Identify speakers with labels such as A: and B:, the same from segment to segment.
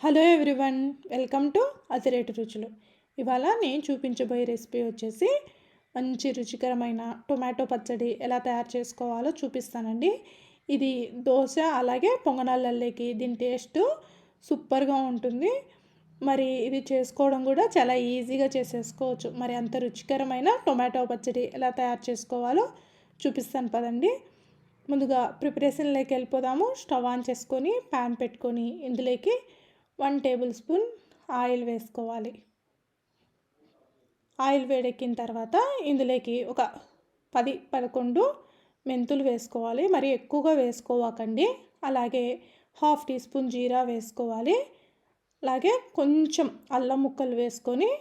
A: Hello everyone, welcome to అతిరేటు రుచులు. ఇవాళ నేను చూపించబోయే రెసిపీ వచ్చేసి మంచి రుచికరమైన టొమాటో పచ్చడి ఎలా తయారు చేసుకోవాలో చూపిస్తానండి. ఇది దోశ అలాగే పొంగనాలలోకి దీని టేస్ట్ సూపర్గా ఉంటుంది. మరి ఇది చేసుకోవడం కూడా చాలా ఈజీగా చేసేసుకోవచ్చు. మరి అంత రుచికరమైన టొమాటో పచ్చడి ఎలా తయారు చేసుకోవాలో చూపిస్తాను పదండి. ముందుగా ప్రిపరేషన్లోకి వెళ్ళిపోదాము. స్టవ్ ఆన్ చేసుకొని ప్యాన్ పెట్టుకొని ఇందులోకి 1 టేబుల్ స్పూన్ ఆయిల్ వేసుకోవాలి. ఆయిల్ వేడెక్కిన తర్వాత ఇందులోకి ఒక 10-11 మెంతులు వేసుకోవాలి. మరి ఎక్కువగా వేసుకోవాకండి. అలాగే 1/2 టీ స్పూన్ జీరా వేసుకోవాలి. అలాగే కొంచెం అల్లం ముక్కలు వేసుకొని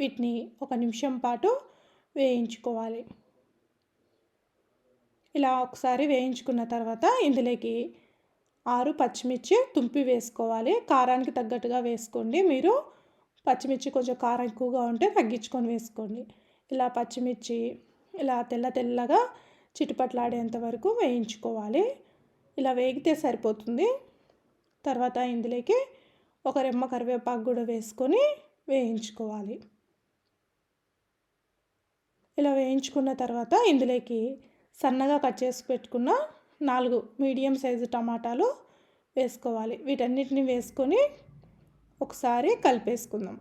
A: వీటిని 1 నిమిషం పాటు వేయించుకోవాలి. ఇలా ఒకసారి వేయించుకున్న తర్వాత ఇందులోకి 6 పచ్చిమిర్చి తుంపి వేసుకోవాలి. కారానికి తగ్గట్టుగా వేసుకోండి. మీరు పచ్చిమిర్చి కొంచెం కారం ఎక్కువగా ఉంటే తగ్గించుకొని వేసుకోండి. ఇలా పచ్చిమిర్చి ఇలా తెల్లగా చిటుపట్లాడేంత వరకు వేయించుకోవాలి. ఇలా వేగితే సరిపోతుంది. తర్వాత ఇందులోకి ఒక రెమ్మ కరివేపాకు కూడా వేసుకొని వేయించుకోవాలి. ఇలా వేయించుకున్న తర్వాత ఇందులోకి సన్నగా కట్ చేసి పెట్టుకున్న 4 మీడియం సైజు టమాటాలు వేసుకోవాలి. వీటన్నిటిని వేసుకొని ఒకసారి కలిపేసుకుందాం.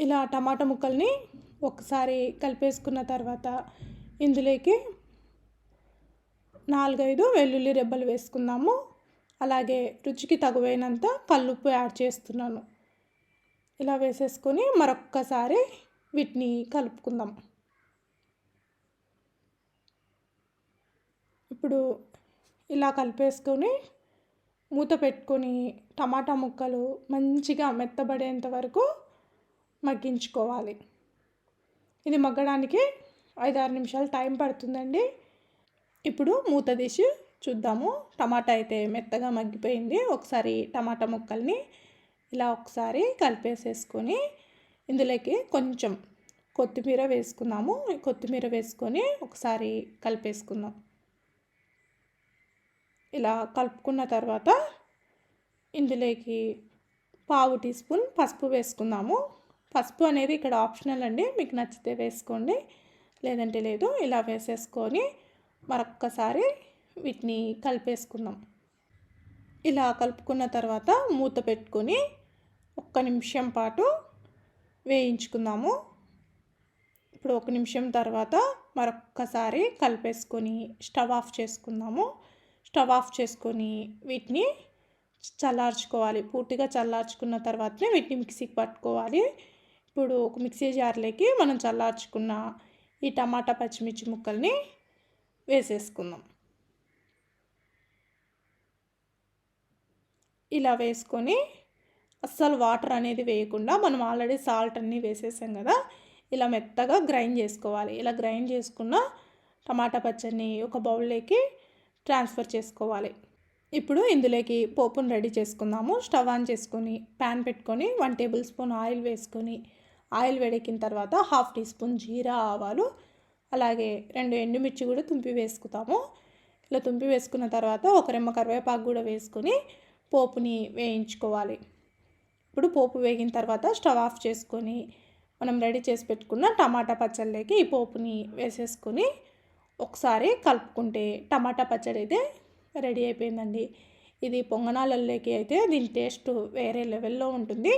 A: ఇలా టమాటా ముక్కల్ని ఒకసారి కలిపేసుకున్న తర్వాత ఇందులోకి 4-5 వెల్లుల్లి రెబ్బలు వేసుకుందాము. అలాగే రుచికి తగువైనంత కల్లుప్పు యాడ్ చేస్తున్నాను. ఇలా వేసేసుకొని మరొక్కసారి వీటిని కలుపుకుందాం. ఇప్పుడు ఇలా కలిపేసుకొని మూత పెట్టుకొని టమాటా ముక్కలు మంచిగా మెత్తబడేంత వరకు మగ్గించుకోవాలి. ఇది మగ్గడానికి 5-6 నిమిషాలు టైం పడుతుందండి. ఇప్పుడు మూత తీసి చూద్దాము. టమాటా అయితే మెత్తగా మగ్గిపోయింది. ఒకసారి టమాటా ముక్కల్ని ఇలా ఒకసారి కలిపేసేసుకొని ఇందులోకి కొంచెం కొత్తిమీర వేసుకుందాము. కొత్తిమీర వేసుకొని ఒకసారి కలిపేసుకుందాం. ఇలా కలుపుకున్న తర్వాత ఇందులోకి 1/2 టీ స్పూన్ పసుపు వేసుకుందాము. పసుపు అనేది ఇక్కడ ఆప్షనల్ అండి. మీకు నచ్చితే వేసుకోండి, లేదంటే లేదు. ఇలా వేసేసుకొని మరొక్కసారి వీటిని కలిపేసుకుందాం. ఇలా కలుపుకున్న తర్వాత మూత పెట్టుకొని 1 నిమిషం పాటు వేయించుకుందాము. ఇప్పుడు 1 నిమిషం తర్వాత మరొక్కసారి కలిపేసుకొని స్టవ్ ఆఫ్ చేసుకుందాము. స్టవ్ ఆఫ్ చేసుకొని వీటిని చల్లార్చుకోవాలి. పూర్తిగా చల్లార్చుకున్న తర్వాతనే వీటిని మిక్సీకి పట్టుకోవాలి. ఇప్పుడు ఒక మిక్సీ జార్లోకి మనం చల్లార్చుకున్న ఈ టమాటా పచ్చిమిర్చి ముక్కల్ని వేసేసుకుందాం. ఇలా వేసుకొని అస్సలు వాటర్ అనేది వేయకుండా మనం ఆల్రెడీ సాల్ట్ అన్నీ వేసేసాం కదా, ఇలా మెత్తగా గ్రైండ్ చేసుకోవాలి. ఇలా గ్రైండ్ చేసుకున్న టమాటా పచ్చడిని ఒక బౌల్లోకి ట్రాన్స్ఫర్ చేసుకోవాలి. ఇప్పుడు ఇందులోకి పోపును రెడీ చేసుకుందాము. స్టవ్ ఆన్ చేసుకొని ప్యాన్ పెట్టుకొని 1 టేబుల్ స్పూన్ ఆయిల్ వేసుకొని ఆయిల్ వేడెక్కిన తర్వాత 1/2 టీ స్పూన్ జీరా ఆవాలు అలాగే 2 ఎండుమిర్చి కూడా తుంపి వేసుకుంటాము. ఇలా తుంపి వేసుకున్న తర్వాత ఒక రెమ్మ కరివేపాకు కూడా వేసుకొని పోపుని వేయించుకోవాలి. ఇప్పుడు పోపు వేగిన తర్వాత స్టవ్ ఆఫ్ చేసుకొని మనం రెడీ చేసి పెట్టుకున్న టమాటా పచ్చళ్ళలోకి ఈ పోపుని వేసేసుకొని ఒకసారి కలుపుకుంటే టమాటా పచ్చడి అయితే రెడీ అయిపోయిందండి. ఇది పొంగనాలలోకి అయితే దీని టేస్ట్ వేరే లెవెల్లో ఉంటుంది.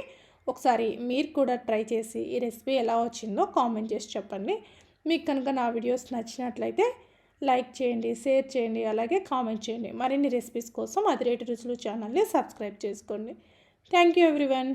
A: ఒకసారి మీరు కూడా ట్రై చేసి ఈ రెసిపీ ఎలా వచ్చిందో కామెంట్ చేసి చెప్పండి. మీకు కనుక నా వీడియోస్ నచ్చినట్లయితే లైక్ చేయండి, షేర్ చేయండి, అలాగే కామెంట్ చేయండి. మరిన్ని రెసిపీస్ కోసం అతిరేటు రుచులు ఛానల్ని సబ్స్క్రైబ్ చేసుకోండి. Thank you everyone.